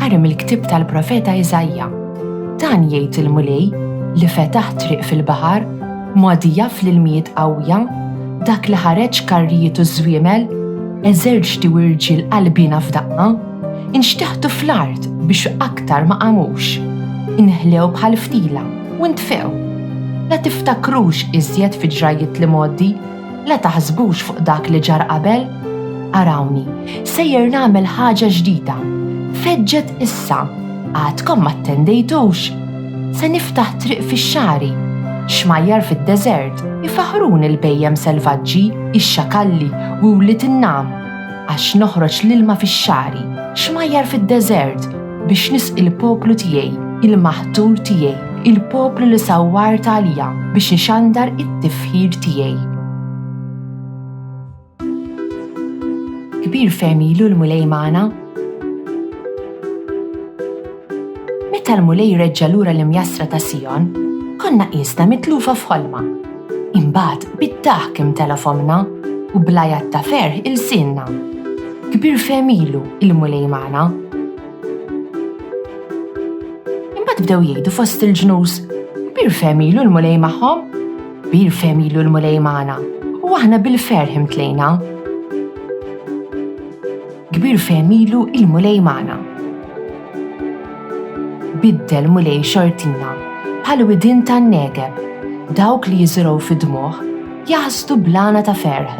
Qari mill-ktib tal-profeta Iżajja. Dan jgħid il-mulej li fetaħ triq fil-baħar, modi jaf l-miet qawwija, dak li ħareġ karrijiet u żwiemel, eżerġti u irġiel qalbina f'daqqa, inxteħtu fl-art biex aktar ma qamux, inħlew bħal ftila u ntfew. La tiftakrux iżjed fi ġrajiet li moddi, la taħsbux fuq dak li ġar qabel, arawni, sejjer nagħmel ħaġa ġdida, feġġet issa, għadkom ma ttendejtux. Se niftaħ triq fix-xari, xmajjar fid-deżert, ifaħrun il-bejjem selvaġġi, ix-xakalli u wliet in-nam, għax noħroġ l-ilma fix-xari, xmajjar fid-deżert biex nisqi il-poplu tiegħi, il-maħtur tiegħi, il-poplu li sawwart għalija biex nixandar it-tifħir tiegħi. Kbir femilu l-mulej magħna. Meta l-mulej reġġa' lura l-imjasra ta' Sion, konna qiesna mitlufa f'ħolma. Imbagħad bid-daħk imtela fomna u blajat ta' ferħ il-sinna. Kbir femilu il-mulej magħna. Imbagħad bdew jgħidu fost il-ġnus, kbir femilu l-mulej magħhom, kbir femilu l-mulej magħna, u aħna bil-ferħ imtlejna. Kbir femilu il-mulej magħna. Biddel mulej xortina bħal widin tan-negeb, dawk li jiżraw fid-dmuħ jaħsdu blana ta' ferħ.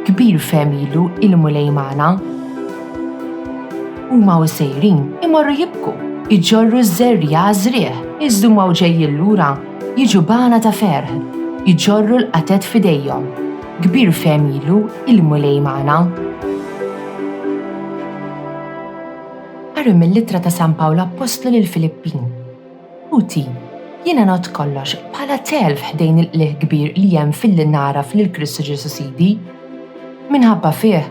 Kbir femilu il-mulej magħna. Huma u sejrin imorru jibku, iġorru ż-żerrija għażrieħ, iżdu ma ġejjin lura, jiġu bana ta' ferħ, iġorru l-qatet f'idejhom. Kbir femilu il-mulej magħna. Qari mill-littra ta' San Pawlu Apostlu lill-Filippin. Uti, jiena not kollox bħala telf ħdejn il-qlieħ kbir li hemm fil-li naraf lil Kristu Ġesu Sidi. Minħabba fih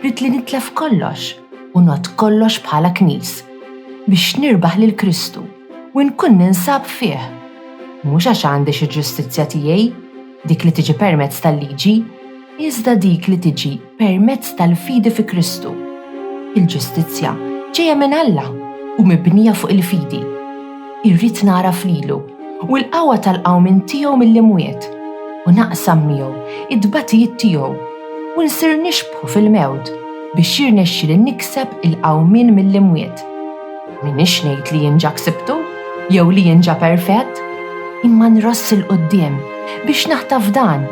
rid li nitlef kollox u not kollox bħala knies biex nirbaħ lil Kristu u nkun ninsab fih. Mhux għax għandi xi ġustizzja tiegħi, dik li tiġi permezz tal-liġi, iżda dik li tiġi permezz tal-fidi fi Kristu. Il-ġustizzja ġejja minn Alla u mibnija fuq il-fidi. Irrid nara flilu u l-qawwa tal-qawmin tiegħu mill-imwiet u naqsam miegħu id-batijiet tiegħu u nsir nixbħu fil-mewt biex jirnexxieli nikseb il-qawmin mill-imwiet. Minix ngħid li jinġa ksibtu jew li jinġa perfett, imma nross il-qudiem biex naħtaf dan,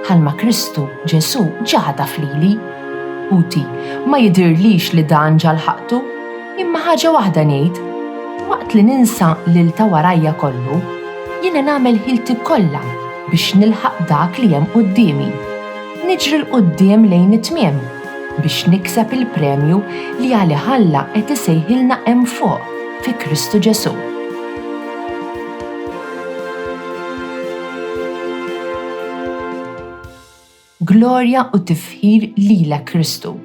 ħalma Kristu Ġesu ġaħda flili. Uti, ma jidirlix li dan ġalħaqtu, imma ħaġa waħda ngħid, waqt li ninsa lil ta' warajja kollu, jiena nagħmel ħilti kollha biex nilħaq dak li hemm qudiemi. Niġri l-qudiem lejn it-tmiem biex nikseb il-premju li għali Alla qed isejħilna hemm fuq fi Kristu Ġesu. Glorja u tifħir lilek Kristu.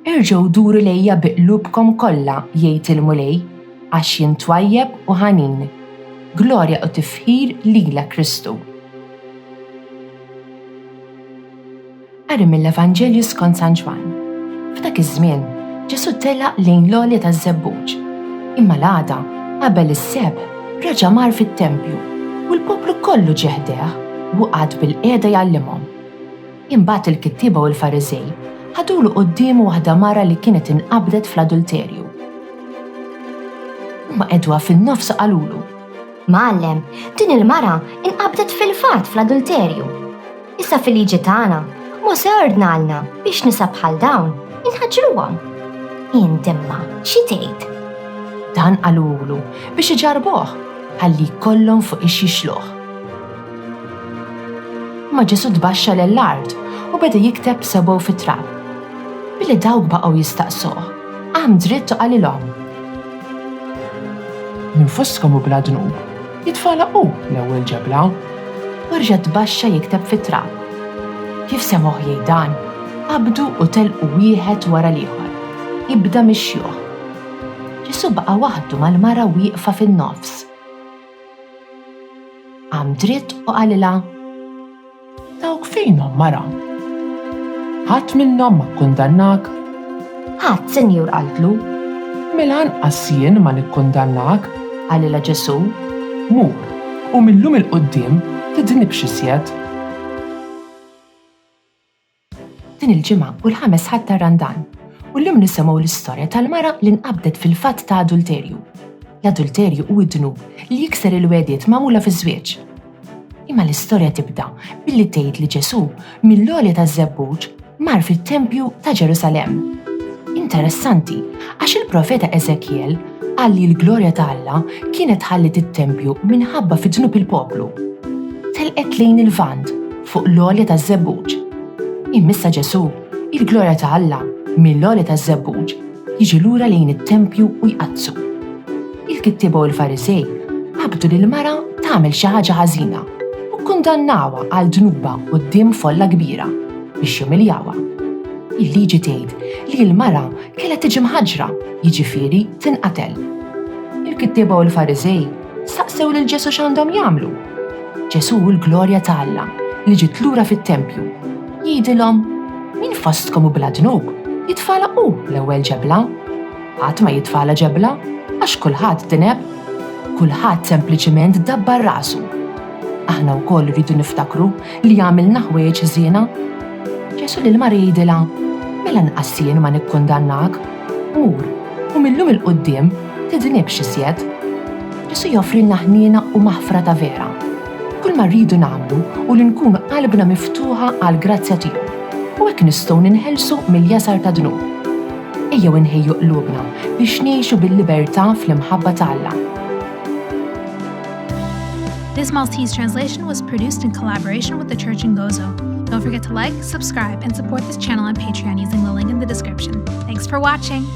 Irġgħu duru lejja biqlubkom kollha jgħid il-mulej għax jien twajjeb u ħanin. Glorja u tifħir lilek Kristu. Qari mill-Evanġelju skont San Ġwan. F'dak iż-żmien Ġesu telaq lejn l-għolja taż-żebbuġ. Imma l-għada qabel is-sebb reġa' mar fit-tempju u l-poplu kollu ġeħdeh u qgħad bil-qiegħda jgħallimhom. Imbagħad il-kittieba u l-Fariżej ħadulu qudiemu waħda mara li kienet inqabdet fl-adulterju. Huma qegħduha fin-nofs qalulu: Mgħallem, din il-mara inqabdet fil-fatt fl-adulterju. Issa fil-liġi tagħna Mose ordnalna biex nisa bħal dawn inħaġruhom. Inti imma xi tgħid? Dan qalulu biex iġarbuh ħalli jkollhom fuq ix jixluh. Ma Ġesu tbaxxa lill-art u beda jikteb sebgħu fit-trab. Billi dawk baqgħu jistaqsuh, qam dritt u qalilhom: Min fostkom u bla dnub, jitfalaqu l-ewwel ġebla. U rġa' tbaxxa jikteb fit-trab. Kif semgħuh jgħid dan, qabdu u telqu wieħed wara l-ieħor, ibda mixjuh. Ġesu baqa' waħdu mal-mara wieqfa fin-nofs. Qam dritt u qalilha: Dawk fejnhom mara? Ħadd minnhom ma kkundannak? ħadd senjur qaltlu. Mela anqas jien ma nikkundannak, għalila Ġesu, mur u millum il-qoddim tidnibx isjed. Din il-ġimgħa u l-ħames ħatta Randan u llum nisimgħu l-istorja tal-mara li nqabdet fil-fatt ta' adulterju. L-adulterju u id-dnub li jikser il-wediet magħmula fiż-żwieġ. Imma l-istorja tibda billi tgħid li Ġesu mill-għolja taż-żebbuġ mar fit-Tempju ta' Ġerusalemm. Interessanti, għax il-profeta Eżekjel qal li l-glorja ta' Alla kienet ħallit it-Tempju minħabba fid-dnub il-poplu. Telqet lejn il-vant fuq l-għolja taż-żebbuġ. Immissa Ġesu, il-glorja ta' Alla mill-għolja taż-żebbuġ jiġi lura lejn it-Tempju u jqazzu. Il-kittiba u l-Farisej qabdu li l-mara tagħmel xi ħaġa ħażina u kkundannawha għal dnuba quddiem folla kbira biex jumiljawha. Il-liġi tgħid li l-mara kellha tiġi mħaġġra, jiġifieri tinqatel. Il-kittiba u l-Farisej saqsew lil Ġesu x'għandhom jagħmlu. Ġesu l-glorja ta' Alla li ġiet lura fit-Tempju jgħidilhom min fostkom u bla dnub jitfala l-ewwel ġebla. Ħadd ma jitfala ġebla għax kulħadd tineb, kulħadd sempliċiment dabbar rasu. Aħna wkoll rridu niftakru li għamilna ħwejjeġ żiena. Ġesu lill-mara jgħidilha, mela nqas jien ma nikkundannak, mur u millum il-qudiem tidnibx isjed. Ġesu joffrilna ħniena u maħfra ta' vera. Kull ma rridu nagħmlu u li nkunu qalbna miftuħa għall grazzja tiegħu u hekk nistgħu ninħelsu mill-jasar ta' dnub. Ejjew inħejju qlubna biex ngħixu bil-libertà fl-imħabba ta' Alla. This Maltese translation was produced in collaboration with the Church in Gozo. Don't forget to like, subscribe, and support this channel on Patreon using the link in the description. Thanks for watching!